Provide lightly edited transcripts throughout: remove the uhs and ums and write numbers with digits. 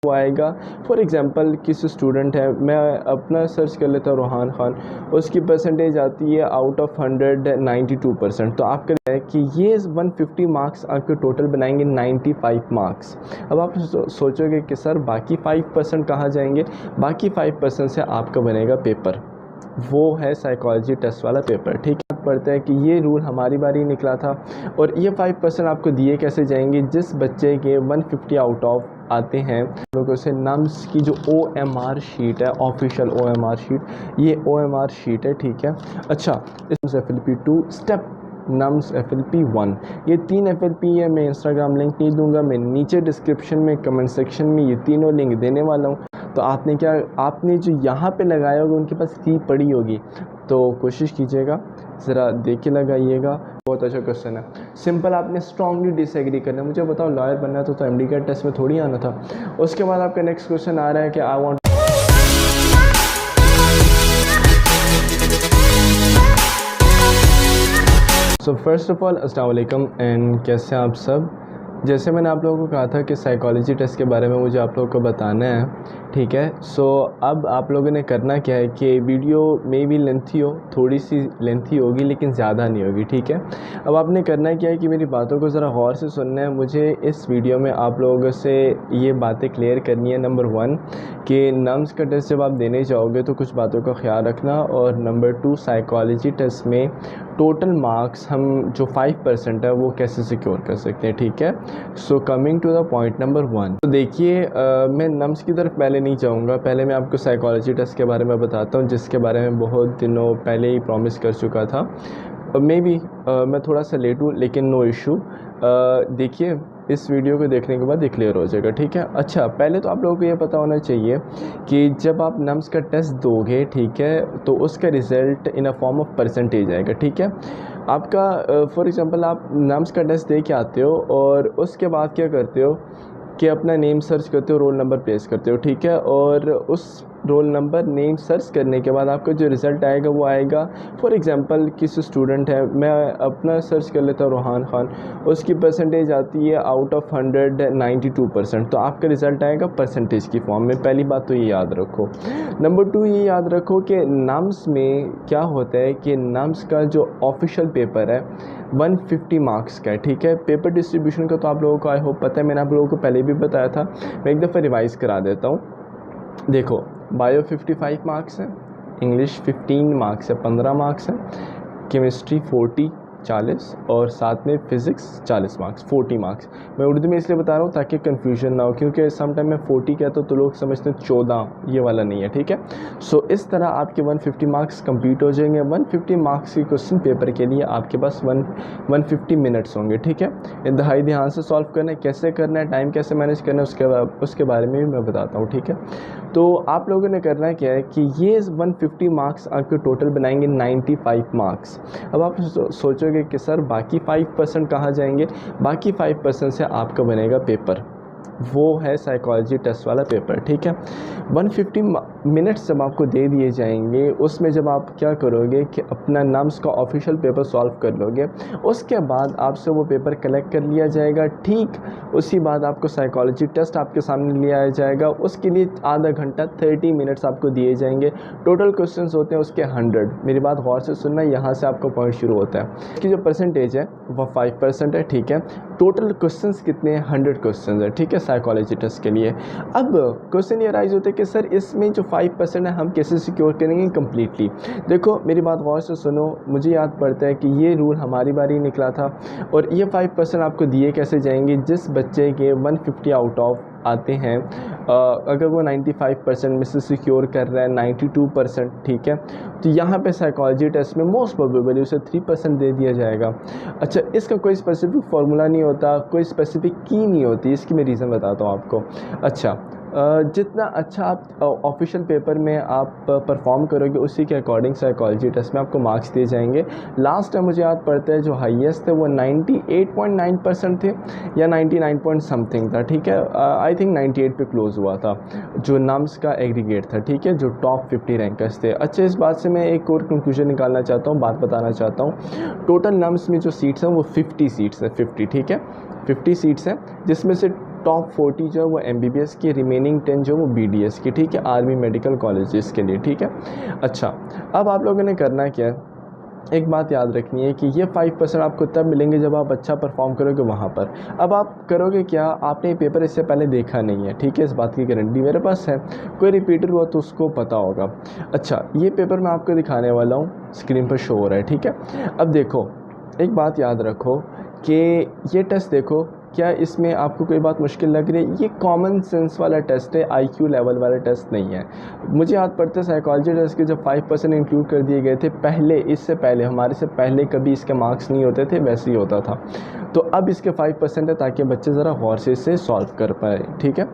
वो आएगा। For example किसी स्टूडेंट है, मैं अपना सर्च कर लेता हूँ रोहान ख़ान, उसकी परसेंटेज आती है आउट ऑफ 100 92%। तो आपका है कि ये 150 मार्क्स आपके टोटल बनाएंगे 95 मार्क्स। अब आप सोचोगे कि सर बाकी 5% कहाँ जाएंगे? बाकी 5% से आपका बनेगा पेपर, वो है साइकोलॉजी टेस्ट वाला पेपर। ठीक है, पढ़ते हैं कि ये रूल हमारी बारी निकला था और ये 5% आपको दिए कैसे जाएंगे? जिस बच्चे के 150 आउट ऑफ आते हैं लोगों से नम्स की जो OMR शीट है, ऑफिशियल OMR शीट, ये OMR शीट है। ठीक है, अच्छा, इसमें FLP 2 स्टेप नम्स FLP 1, ये 3 FLP है। मैं इंस्टाग्राम लिंक नहीं दूंगा, मैं नीचे डिस्क्रिप्शन में कमेंट सेक्शन में ये तीनों लिंक देने वाला हूँ। तो आपने जो यहाँ पे लगाया होगा उनके पास फी पड़ी होगी, तो कोशिश कीजिएगा ज़रा देख के लगाइएगा। बहुत अच्छा क्वेश्चन है, सिंपल। आपने स्ट्रांगली डिसएग्री करना है। मुझे बताओ, लॉयर बनना था तो MD का टेस्ट में थोड़ी आना था। उसके बाद आपका नेक्स्ट क्वेश्चन आ रहा है कि I want so first of all अस्सलाम वालेकुम एंड कैसे हैं आप सब। जैसे मैंने आप लोगों को कहा था कि साइकोलॉजी टेस्ट के बारे में मुझे आप लोगों को बताना है। ठीक है, सो अब आप लोगों ने करना क्या है कि वीडियो में भी लेंथी हो, थोड़ी सी लेंथी होगी लेकिन ज़्यादा नहीं होगी। ठीक है, अब आपने करना क्या है कि मेरी बातों को ज़रा गौर से सुनना है। मुझे इस वीडियो में आप लोगों से ये बातें क्लियर करनी है। नंबर 1 कि नम्स का टेस्ट जब आप देने जाओगे तो कुछ बातों का ख्याल रखना, और नंबर 2 साइकोलॉजी टेस्ट में टोटल मार्क्स हम जो 5% है वो कैसे सिक्योर कर सकते हैं। ठीक है, so coming to the point number 1, तो देखिए मैं नम्स की तरफ पहले नहीं जाऊंगा। पहले मैं आपको साइकोलॉजी टेस्ट के बारे में बताता हूँ, जिसके बारे में बहुत दिनों पहले ही प्रॉमिस कर चुका था। मे बी मैं थोड़ा सा लेट हूँ, लेकिन नो इशू। देखिए, इस वीडियो को देखने के बाद ये क्लियर हो जाएगा। ठीक है, अच्छा, पहले तो आप लोगों को ये पता होना चाहिए कि जब आप नम्स का टेस्ट दोगे, ठीक है, तो उसका result in a form of percentage आएगा। ठीक है, आपका फॉर एग्ज़ाम्पल आप नम्स का टेस्ट दे के आते हो और उसके बाद क्या करते हो कि अपना नेम सर्च करते हो, रोल नंबर प्लेस करते हो। ठीक है, और उस रोल नंबर नेम सर्च करने के बाद आपका जो रिज़ल्ट आएगा वो आएगा। फॉर एग्ज़ाम्पल किसी स्टूडेंट है, मैं अपना सर्च कर लेता हूँ रोहान ख़ान, उसकी परसेंटेज आती है आउट ऑफ 100 92%। तो आपका रिज़ल्ट आएगा परसेंटेज की फॉर्म में। पहली बात तो ये याद रखो। नंबर 2 ये याद रखो कि नम्स में क्या होता है कि नम्स का जो ऑफिशियल पेपर है 150 मार्क्स का है। ठीक है, पेपर डिस्ट्रीब्यूशन का तो आप लोगों को आई होप पता है, मैंने आप लोगों को पहले भी बताया था। मैं एक दफ़ा रिवाइज़ करा देता हूँ। देखो, बायो 55 मार्क्स है, इंग्लिश 15 मार्क्स है, 15 मार्क्स है, केमिस्ट्री 40 और साथ में फ़िज़िक्स 40 मार्क्स, 40 मार्क्स। मैं उर्दू में इसलिए बता रहा हूँ ताकि कन्फ्यूजन ना हो, क्योंकि सम टाइम मैं 40 कहता हूँ तो लोग समझते हैं 14, ये वाला नहीं है। ठीक है, सो इस तरह आपके 150 मार्क्स कंप्लीट हो जाएंगे। 150 मार्क्स के क्वेश्चन पेपर के लिए आपके पास 150 मिनट्स होंगे। ठीक है, इंतहाई ध्यान से सॉल्व करना है। कैसे करना है, टाइम कैसे मैनेज करना है, उसके बारे में भी मैं बताता हूँ। ठीक है, तो आप लोगों ने करना क्या है कि ये 150 मार्क्स आपके टोटल बनाएंगे 95 मार्क्स। अब आप सोचोगे कि सर बाकी 5% कहाँ जाएंगे? बाकी 5% से आपका बनेगा पेपर, वो है साइकोलॉजी टेस्ट वाला पेपर। ठीक है, 150 मिनट्स जब आपको दे दिए जाएंगे, उसमें जब आप क्या करोगे कि अपना नम्स का ऑफिशियल पेपर सॉल्व कर लोगे, उसके बाद आपसे वो पेपर कलेक्ट कर लिया जाएगा। ठीक उसी बाद आपको साइकोलॉजी टेस्ट आपके सामने ले आया जाएगा। उसके लिए आधा घंटा 30 मिनट्स आपको दिए जाएंगे। टोटल क्वेश्चंस होते हैं उसके 100। मेरी बात गौर से सुनना, यहाँ से आपका पॉइंट शुरू होता है। इसकी जो परसेंटेज है वह 5% है। ठीक है, टोटल क्वेश्चंस कितने हैं? 100 क्वेश्चंस है। ठीक है, साइकोलॉजी टेस्ट के लिए। अब क्वेश्चन ये राइज होते हैं कि सर इसमें जो 5% है हम कैसे सिक्योर करेंगे कम्प्लीटली? देखो, मेरी बात गौर से सुनो। मुझे याद पड़ता है कि ये रूल हमारी बारी निकला था और ये 5% आपको दिए कैसे जाएंगे? जिस बच्चे के 150 आउट ऑफ आते हैं, अगर वो 95% में से सिक्योर कर रहा है 92%, ठीक है, तो यहाँ पे साइकोलॉजी टेस्ट में मोस्ट प्रोबेबली उसे 3% दे दिया जाएगा। अच्छा, इसका कोई स्पेसिफिक फार्मूला नहीं होता, कोई स्पेसिफिक की नहीं होती। इसकी मैं रीज़न बताता हूँ आपको। अच्छा, जितना अच्छा आप ऑफिशियल पेपर में आप परफॉर्म करोगे, उसी के अकॉर्डिंग साइकोलॉजी टेस्ट में आपको मार्क्स दिए जाएंगे। लास्ट टाइम मुझे याद पड़ता है जो हाईएस्ट थे वो 98.9% थे या 99 पॉइंट समथिंग था। ठीक है, आई थिंक 98 पे क्लोज़ हुआ था जो नम्स का एग्रीगेट था। ठीक है, जो टॉप 50 रैंकर्स थे। अच्छा, इस बात से मैं एक और कंक्लूजन निकालना चाहता हूँ, बात बताना चाहता हूँ। टोटल नम्स में जो सीट्स हैं वो 50 सीट्स हैं, 50। ठीक है, 50 सीट्स हैं, जिसमें से टॉप 40 जो है वो MBBS की, रिमेनिंग 10 जो वो BDS की, ठीक है, आर्मी मेडिकल कॉलेजेस के लिए, ठीक है। अच्छा, अब आप लोगों ने करना क्या है, एक बात याद रखनी है कि ये 5% आपको तब मिलेंगे जब आप अच्छा परफॉर्म करोगे वहाँ पर। अब आप करोगे क्या, आपने पेपर इससे पहले देखा नहीं है, ठीक है, इस बात की गारंटी मेरे पास है, कोई रिपीटर हुआ तो उसको पता होगा। अच्छा, ये पेपर मैं आपको दिखाने वाला हूँ, स्क्रीन पर शो हो रहा है, ठीक है। अब देखो, एक बात याद रखो कि ये टेस्ट देखो, क्या इसमें आपको कोई बात मुश्किल लग रही है? ये कॉमन सेंस वाला टेस्ट है, IQ लेवल वाला टेस्ट नहीं है। मुझे याद पड़ता है साइकोलॉजी टेस्ट के जब 5% इंक्लूड कर दिए गए थे पहले, इससे पहले, हमारे से पहले कभी इसके मार्क्स नहीं होते थे, वैसे ही होता था। तो अब इसके 5% है ताकि बच्चे ज़रा गौर से इसे सॉल्व कर पाए, ठीक है।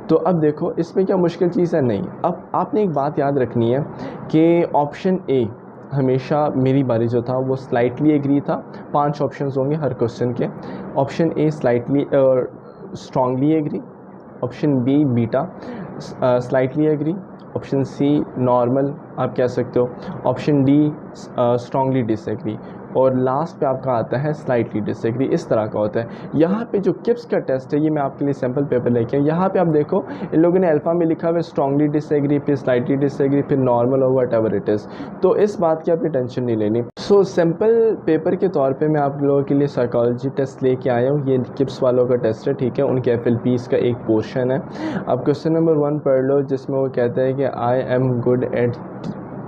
तो अब देखो इसमें क्या मुश्किल चीज़ है, नहीं। अब आपने एक बात याद रखनी है कि ऑप्शन ए हमेशा, मेरी बारी जो था वो स्लाइटली एग्री था, 5 ऑप्शंस होंगे हर क्वेश्चन के। Option A slightly strongly agree, option B beta slightly agree, option C normal आप कह सकते हो, ऑप्शन डी स्ट्रांगली डिसएग्री, और लास्ट पे आपका आता है स्लाइटली डिसएग्री। इस तरह का होता है। यहाँ पे जो किप्स का टेस्ट है, ये मैं आपके लिए सैम्पल पेपर लेके आया, यहाँ पे आप देखो इन लोगों ने अल्फ़ा में लिखा हुआ है स्ट्रांगली डिसएग्री, फिर स्लाइटली डिसएग्री, फिर नॉर्मल और व्हाटएवर इट इज़। तो इस बात की आपकी टेंशन नहीं लेनी। सो सैम्पल पेपर के तौर पे मैं आप लोगों के लिए साइकोलॉजी टेस्ट लेके आया हूँ। ये किप्स वालों का टेस्ट है, ठीक है, उनके FLPs का एक पोर्शन है। आप क्वेश्चन नंबर 1 पढ़ लो, जिसमें वो कहता है कि I am good at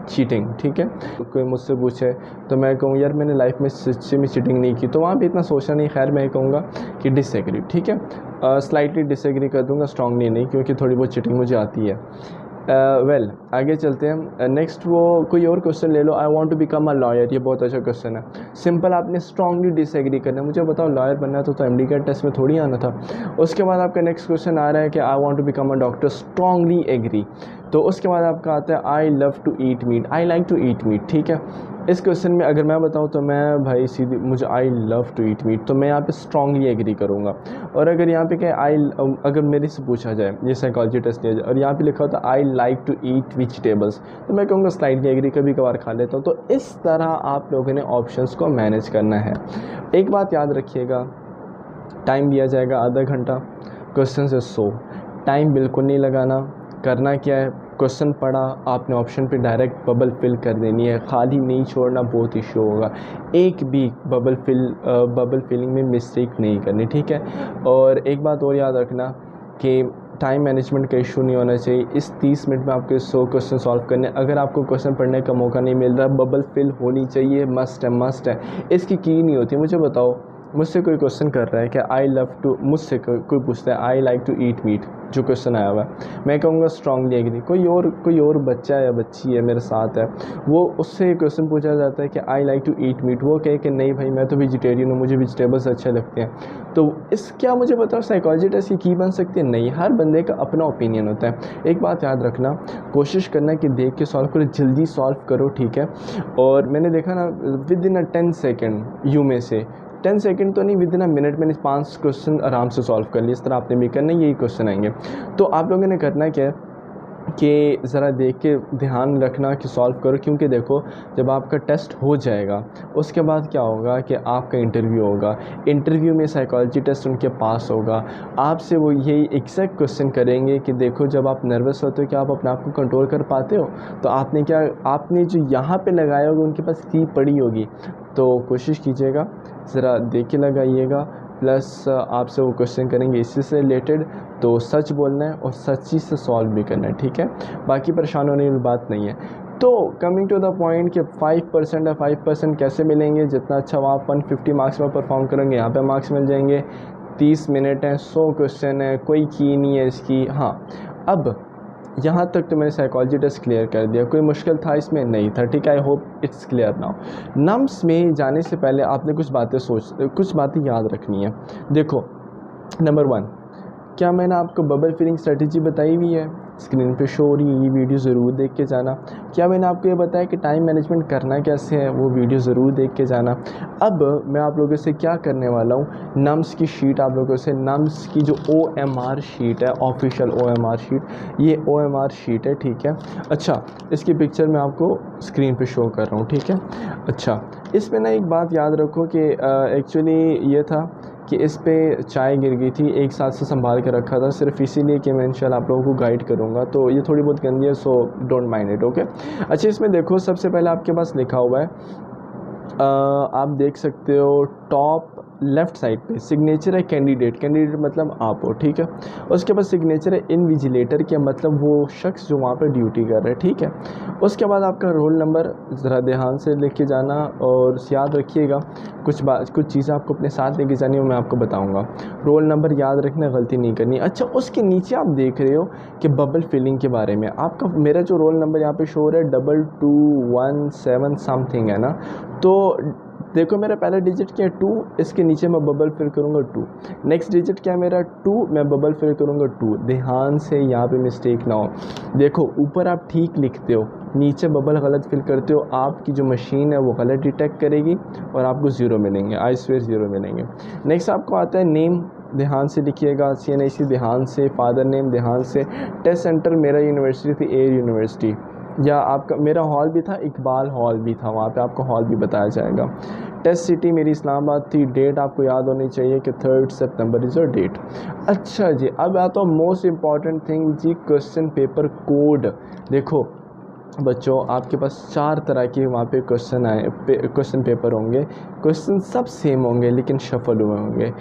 cheating, ठीक है। कोई मुझसे पूछे तो मैं कहूँ यार मैंने लाइफ में सच्ची में चीटिंग नहीं की, तो वहाँ पे इतना सोचा नहीं। खैर मैं कहूँगा कि डिसएग्री, ठीक है, स्लाइटली डिसएग्री कर दूँगा, स्ट्रांगली नहीं, क्योंकि थोड़ी बहुत चीटिंग मुझे आती है। वेल आगे चलते हैं। नेक्स्ट वो कोई और क्वेश्चन ले लो, I want to become a lawyer, ये बहुत अच्छा क्वेश्चन है। सिंपल आपने स्ट्रांगली डिसएग्री करना है। मुझे बताओ लॉयर बनना है तो MD का टेस्ट में थोड़ी आना था। उसके बाद आपका नेक्स्ट क्वेश्चन आ रहा है कि I want to become a doctor, strongly agree. तो उसके बाद आपका आता है I love to eat meat, I like to eat meat, ठीक है। इस क्वेश्चन में अगर मैं बताऊं तो मैं भाई सीधी, मुझे I love to eat meat, तो मैं यहाँ पे स्ट्रांगली एग्री करूँगा। और अगर यहाँ पे क्या अगर मेरे से पूछा जाए, ये साइकोलॉजी टेस्ट लिया जाए और यहाँ पे लिखा होता I like to eat vegetables, तो मैं कहूँगा स्लाइडली एग्री, कभी कभार खा लेता हूँ। तो इस तरह आप लोगों ने ऑप्शंस को मैनेज करना है। एक बात याद रखिएगा, टाइम दिया जाएगा आधा घंटा, क्वेश्चन से 100, टाइम बिल्कुल नहीं लगाना। करना क्या है, क्वेश्चन पढ़ा आपने, ऑप्शन पे डायरेक्ट बबल फिल कर देनी है, खाली नहीं छोड़ना, बहुत इशू होगा। एक भी बबल फिलिंग में मिस्टेक नहीं करनी, ठीक है। और एक बात और याद रखना कि टाइम मैनेजमेंट का इशू नहीं होना चाहिए। इस 30 मिनट में आपके 100 क्वेश्चन सॉल्व करने। अगर आपको क्वेश्चन पढ़ने का मौका नहीं मिल रहा, बबल फिल होनी चाहिए, मस्ट है। इसकी की नहीं होती। मुझे बताओ, मुझसे कोई क्वेश्चन कर रहा है कि आई लव टू, मुझसे कोई पूछता है I like to eat meat, जो क्वेश्चन आया हुआ है, मैं कहूँगा स्ट्रांगली एग्री। कोई और बच्चा या बच्ची है मेरे साथ है, वो उससे क्वेश्चन पूछा जाता है कि I like to eat meat, वो कहे कि नहीं भाई मैं तो वेजिटेरियन हूँ, मुझे वेजिटेबल्स अच्छे लगते हैं। तो इस क्या मुझे बताओ साइकोलॉजी टेस्ट की बन सकती है? नहीं, हर बंदे का अपना ओपिनियन होता है। एक बात याद रखना, कोशिश करना कि देख के सॉल्व करो, जल्दी सॉल्व करो, ठीक है। और मैंने देखा ना विद इन 10 सेकेंड यू में से 10 सेकंड तो नहीं, विद इन अ मिनट मैंने 5 क्वेश्चन आराम से सॉल्व कर लिए। इस तरह आपने भी करना, यही क्वेश्चन आएंगे। तो आप लोगों ने करना क्या है कि ज़रा देख के ध्यान रखना कि सॉल्व करो, क्योंकि देखो जब आपका टेस्ट हो जाएगा उसके बाद क्या होगा कि आपका इंटरव्यू होगा। इंटरव्यू में साइकोलॉजी टेस्ट उनके पास होगा, आपसे वो यही एग्जैक्ट क्वेश्चन करेंगे कि देखो जब आप नर्वस होते हो क्या आप अपने आप को कंट्रोल कर पाते हो? तो आपने जो यहाँ पे लगाया होगा उनके पास की पड़ी होगी। तो कोशिश कीजिएगा ज़रा देख के लगाइएगा। प्लस आपसे वो क्वेश्चन करेंगे इसी से रिलेटेड, तो सच बोलना है और सच्ची से सॉल्व भी करना है, ठीक है। बाकी परेशान होने वाली बात नहीं है। तो कमिंग टू द पॉइंट कि 5% है, 5% कैसे मिलेंगे? जितना अच्छा वहाँ 150 मार्क्स में परफॉर्म करेंगे यहाँ पे मार्क्स मिल जाएंगे। 30 मिनट हैं, 100 क्वेश्चन है, कोई की नहीं है इसकी। हाँ, अब यहाँ तक तो मैंने साइकोलॉजी टेस्ट क्लियर कर दिया, कोई मुश्किल था इसमें? नहीं था, ठीक है। I hope it's clear now. Nums में जाने से पहले आपने कुछ बातें याद रखनी है। देखो, नंबर 1, क्या मैंने आपको बबल फिलिंग स्ट्रेटजी बताई हुई है? स्क्रीन पे शो हो रही है, ये वीडियो ज़रूर देख के जाना। क्या मैंने आपको ये बताया कि टाइम मैनेजमेंट करना कैसे है? वो वीडियो ज़रूर देख के जाना। अब मैं आप लोगों से क्या करने वाला हूँ, नम्स की शीट आप लोगों से, नम्स की जो OMR शीट है, ऑफिशियल OMR शीट, ये OMR शीट है, ठीक है। अच्छा, इसकी पिक्चर मैं आपको स्क्रीन पे शो कर रहा हूँ, ठीक है। अच्छा, इसमें ना एक बात याद रखो कि एक्चुअली ये था कि इस पे चाय गिर गई थी, एक साथ से संभाल के रखा था सिर्फ इसीलिए कि मैं इंशाल्लाह आप लोगों को गाइड करूँगा, तो ये थोड़ी बहुत गंदी है, so don't mind it, okay. अच्छा, इसमें देखो सबसे पहले आपके पास लिखा हुआ है, आप देख सकते हो टॉप लेफ़्ट साइड पे सिग्नेचर है कैंडिडेट, कैंडिडेट मतलब आप हो, ठीक है। उसके बाद सिग्नेचर है इनविजिलेटर के, मतलब वो शख्स जो वहाँ पे ड्यूटी कर रहा है, ठीक है। उसके बाद आपका रोल नंबर ज़रा ध्यान से लिख के जाना और याद रखिएगा, कुछ चीज़ें आपको अपने साथ लेके जानी है, मैं आपको बताऊँगा। रोल नंबर याद रखना, गलती नहीं करनी। अच्छा, उसके नीचे आप देख रहे हो कि बबल फिलिंग के बारे में आपका, मेरा जो रोल नंबर यहाँ पे शो हो रहा है 2217 समथिंग है ना, तो देखो मेरा पहला डिजिट क्या है 2, इसके नीचे मैं बबल फिल करूँगा 2, नेक्स्ट डिजिट क्या है मेरा 2, मैं बबल फिल करूँगा 2। ध्यान से यहाँ पे मिस्टेक ना हो, देखो ऊपर आप ठीक लिखते हो, नीचे बबल गलत फिल करते हो, आपकी जो मशीन है वो गलत डिटेक्ट करेगी और आपको ज़ीरो मिलेंगे, आई स्वेयर ज़ीरो मिलेंगे। नेक्स्ट आपको आता है नेम, ध्यान से लिखिएगा, CNIC ध्यान से, फादर नेम ध्यान से, टेस्ट सेंटर मेरा यूनिवर्सिटी थी एयर यूनिवर्सिटी, या आपका मेरा हॉल भी था इकबाल हॉल भी था, वहाँ पे आपको हॉल भी बताया जाएगा। टेस्ट सिटी मेरी इस्लामाबाद थी, डेट आपको याद होनी चाहिए कि 3 सितंबर इज़ योर डेट। अच्छा जी, अब आता हूँ मोस्ट इम्पॉर्टेंट थिंग जी, क्वेश्चन पेपर कोड। देखो बच्चों, आपके पास 4 तरह के वहाँ पे क्वेश्चन पेपर होंगे, क्वेश्चन सब सेम होंगे लेकिन शफल हुए होंगे।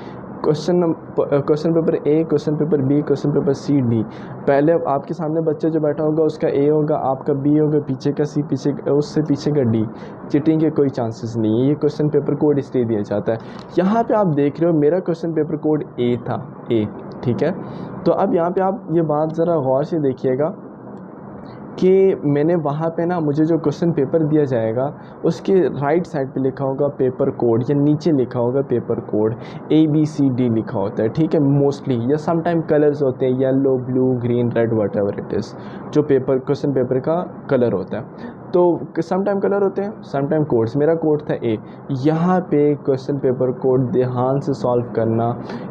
Question paper A, question paper B, question paper C, D. पहले आपके सामने बच्चा जो बैठा होगा उसका ए होगा, आपका बी होगा, पीछे का सी, पीछे उससे पीछे का डी। चिटिंग के कोई चांसेस नहीं है, ये क्वेश्चन पेपर कोड इसलिए दिया जाता है। यहाँ पे आप देख रहे हो मेरा क्वेश्चन पेपर कोड ए था, ए, ठीक है। तो अब यहाँ पे आप ये बात ज़रा गौर से देखिएगा कि मैंने वहाँ पे ना, मुझे जो क्वेश्चन पेपर दिया जाएगा उसके राइट साइड पे लिखा होगा पेपर कोड, या नीचे लिखा होगा पेपर कोड, ABCD लिखा होता है, ठीक है, मोस्टली, या सम टाइम कलर्स होते हैं, yellow, blue, green, red, what ever it is, जो क्वेश्चन पेपर का कलर होता है। तो सम टाइम कलर होते हैं, सम टाइम कोड्स, मेरा कोड था ए। यहाँ पे क्वेश्चन पेपर कोड ध्यान से सॉल्व करना,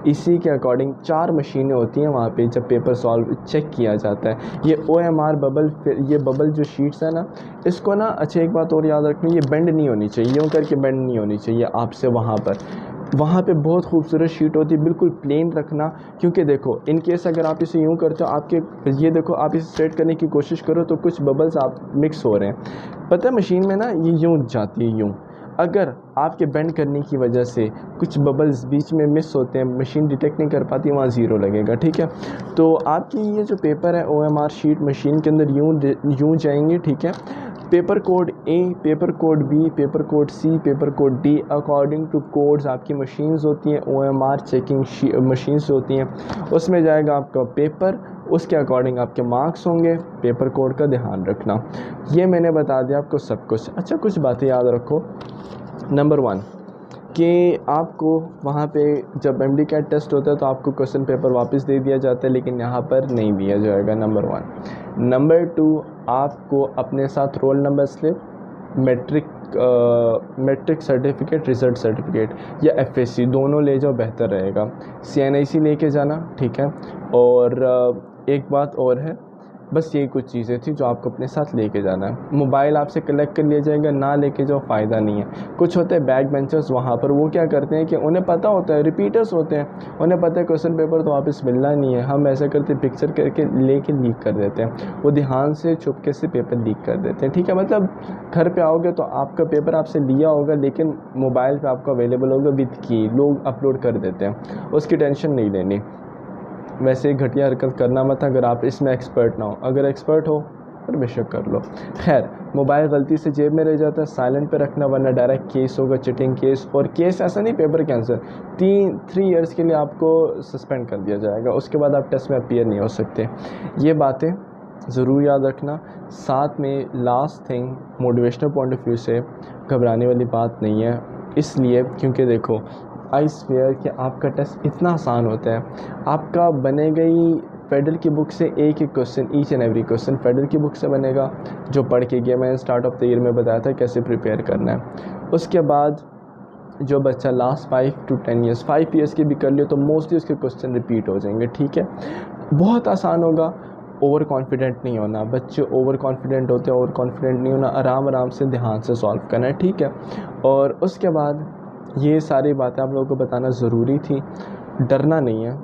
इसी के अकॉर्डिंग 4 मशीनें होती हैं वहाँ पे जब पेपर सॉल्व चेक किया जाता है। ये OMR बबल, ये बबल जो शीट्स है ना, इसको ना, अच्छा एक बात और याद रखनी, ये बेंड नहीं होनी चाहिए, यूँ करके बेंड नहीं होनी चाहिए आपसे, वहाँ पे बहुत खूबसूरत शीट होती है, बिल्कुल प्लेन रखना, क्योंकि देखो इन केस अगर आप इसे यूँ करते हो, आपके ये देखो, आप इसे स्ट्रेट करने की कोशिश करो तो कुछ बबल्स आप मिक्स हो रहे हैं, पता है मशीन में ना ये यूँ जाती है, यूँ। अगर आपके बेंड करने की वजह से कुछ बबल्स बीच में मिस होते हैं, मशीन डिटेक्ट नहीं कर पाती, वहाँ ज़ीरो लगेगा, ठीक है। तो आपकी ये जो पेपर है OMR शीट मशीन के अंदर यूँ जाएंगे, ठीक है। Paper code A, paper code B, paper code C, paper code D, according to codes आपकी मशीन्स होती हैं, OMR चेकिंग मशीन्स होती हैं, उसमें जाएगा आपका पेपर, उसके अकॉर्डिंग आपके मार्क्स होंगे, पेपर कोड का ध्यान रखना। ये मैंने बता दिया आपको सब कुछ। अच्छा, कुछ बातें याद रखो। नंबर 1 कि आपको वहाँ पे जब MD-CAT टेस्ट होता है तो आपको क्वेश्चन पेपर वापस दे दिया जाता है, लेकिन यहाँ पर नहीं दिया जाएगा, नंबर 1। नंबर 2, आपको अपने साथ roll number slip, matric certificate, result certificate या FSC दोनों ले जाओ, बेहतर रहेगा। CNIC लेके जाना, ठीक है। और एक बात और है, बस यही कुछ चीज़ें थी जो आपको अपने साथ लेके जाना है। मोबाइल आपसे कलेक्ट कर लिया जाएगा, ना लेके जाओ, फ़ायदा नहीं है। कुछ होते हैं बैक बेंचर्स, वहाँ पर वो क्या करते हैं कि उन्हें पता होता है, रिपीटर्स होते हैं, उन्हें पता है क्वेश्चन पेपर तो वापस मिलना नहीं है, हम ऐसा करते पिक्चर करके लेके लीक कर देते हैं, वो ध्यान से चुपके से पेपर लीक कर देते हैं, ठीक है। मतलब घर पर आओगे तो आपका पेपर आपसे लिया होगा, लेकिन मोबाइल पर आपका अवेलेबल होगा विद की, लोग अपलोड कर देते हैं, उसकी टेंशन नहीं लेनी। वैसे घटिया हरकत करना मत अगर आप इसमें एक्सपर्ट ना हो, अगर एक्सपर्ट हो फिर बेशक कर लो। खैर, मोबाइल गलती से जेब में रह जाता है, साइलेंट पे रखना, वरना डायरेक्ट केस होगा, चिटिंग केस। और केस ऐसा नहीं पेपर कैंसिल, 3 ईयर्स के लिए आपको सस्पेंड कर दिया जाएगा, उसके बाद आप टेस्ट में अपीयर नहीं हो सकते। ये बातें ज़रूर याद रखना। साथ में last thing, motivational point of view से घबराने वाली बात नहीं है, इसलिए क्योंकि देखो आई स्वेयर कि आपका टेस्ट इतना आसान होता है, आपका बनेगा ही फेडरल की बुक से एक question, each and every question federal की बुक से बनेगा, जो पढ़ के गया, मैंने स्टार्ट ऑफ द ईयर में बताया था कैसे प्रिपेयर करना है। उसके बाद जो बच्चा लास्ट 5 to 10 ईयर्स, 5 ईयर्स की भी कर लियो तो मोस्टली उसके क्वेश्चन रिपीट हो जाएंगे, ठीक है। बहुत आसान होगा, ओवर कॉन्फिडेंट नहीं होना, बच्चे ओवर कॉन्फिडेंट होते हैं, ओवर कॉन्फिडेंट नहीं होना, आराम आराम से ध्यान से सॉल्व करना है, ठीक है। और उसके बाद ये सारी बातें आप लोगों को बताना ज़रूरी थी, डरना नहीं है।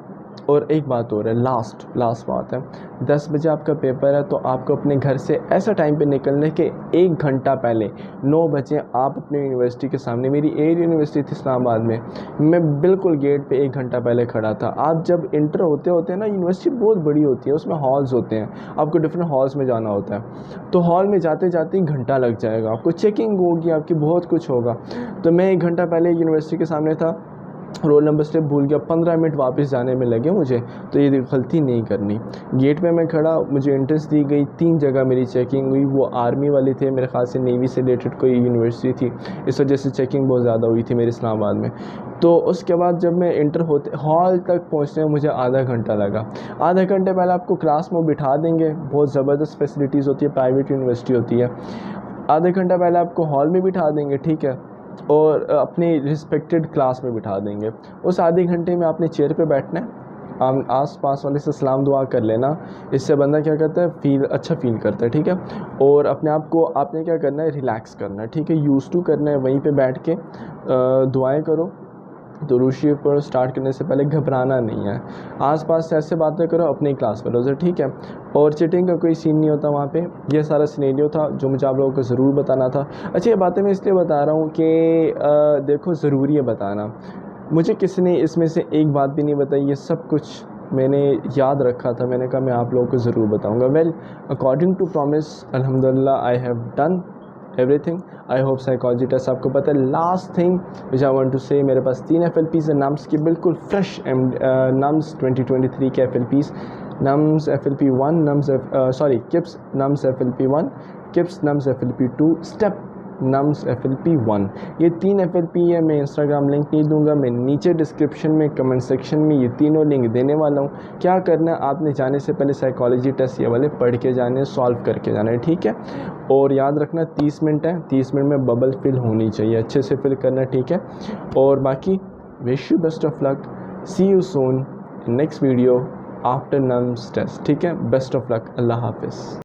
और एक बात और है, लास्ट बात है, 10 बजे आपका पेपर है तो आपको अपने घर से ऐसा टाइम पे निकलने के 1 घंटा पहले 9 बजे आप अपने यूनिवर्सिटी के सामने, मेरी एयर यूनिवर्सिटी थी इस्लामाबाद में, मैं बिल्कुल गेट पे 1 घंटा पहले खड़ा था। आप जब इंटर होते हैं ना, यूनिवर्सिटी बहुत बड़ी होती है, उसमें हॉल्स होते हैं, आपको डिफरेंट हॉल्स में जाना होता है, तो हॉल में जाते जाते 1 घंटा लग जाएगा, आपको चेकिंग होगी, आपकी बहुत कुछ होगा। तो मैं 1 घंटा पहले यूनिवर्सिटी के सामने था, रोल नंबर स्लिप भूल गया, 15 मिनट वापस जाने में लगे मुझे, तो ये गलती नहीं करनी। गेट पे मैं खड़ा, मुझे एंट्रेंस दी गई, 3 जगह मेरी चेकिंग हुई, वो आर्मी वाले थे, मेरे ख्याल से नेवी से रिलेटेड कोई यूनिवर्सिटी थी, इस वजह से चेकिंग बहुत ज़्यादा हुई थी मेरे इस्लामाबाद में। तो उसके बाद जब मैं इंटर होते हॉल तक पहुँचने में मुझे आधा घंटा लगा। आधे घंटे पहले आपको क्लास में बिठा देंगे, बहुत ज़बरदस्त फैसिलिटीज़ होती है, प्राइवेट यूनिवर्सिटी होती है। आधे घंटा पहले आपको हॉल में बिठा देंगे, ठीक है, और अपनी रिस्पेक्टेड क्लास में बिठा देंगे। उस आधे घंटे में आपने चेयर पे बैठना है, आस पास वाले से सलाम दुआ कर लेना, इससे बंदा क्या करता है, अच्छा फील करता है, ठीक है। और अपने आप को आपने क्या करना है, रिलैक्स करना है, ठीक है, यूज़ टू करना है, वहीं पे बैठ के दुआएं करो, दुरूद शरीफ पर स्टार्ट करने से पहले घबराना नहीं है, आसपास से ऐसे बातें करो, अपनी क्लास में रोज़र, ठीक है। और चीटिंग का कोई सीन नहीं होता वहाँ पे। ये सारा सिनेरियो था जो मुझे आप लोगों को ज़रूर बताना था। अच्छा, ये बातें मैं इसलिए बता रहा हूँ कि देखो, ज़रूरी है बताना। मुझे किसी ने इसमें से एक बात भी नहीं बताई, ये सब कुछ मैंने याद रखा था, मैंने कहा मैं आप लोगों को ज़रूर बताऊँगा। वेल, अकॉर्डिंग टू प्रॉमिस, अल्हम्दुलिल्लाह I have done everything. I hope psychology test आपको पता है। Last thing which I want to say, मेरे पास 3 FLPs है नम्स की, बिल्कुल फ्रेश नम्स 2023 के FLPs, NUMS FLP1, KIPS NUMS FLP1, KIPS NUMS FLP2, STEP NUMS FLP1। ये 3 FLP है। मैं इंस्टाग्राम लिंक नहीं दूंगा, मैं नीचे डिस्क्रिप्शन में कमेंट सेक्शन में ये तीनों लिंक देने वाला हूँ। क्या करना है, आपने जाने से पहले साइकोलॉजी टेस्ट ये वाले पढ़ के जाने, सॉल्व करके जाना है, ठीक है। और याद रखना 30 मिनट है, 30 मिनट में बबल फिल होनी चाहिए, अच्छे से फिल करना, ठीक है। और बाकी wish you best of luck, see you soon next video after NUMS test, ठीक है। बेस्ट ऑफ लक, अल्लाह हाफिज़।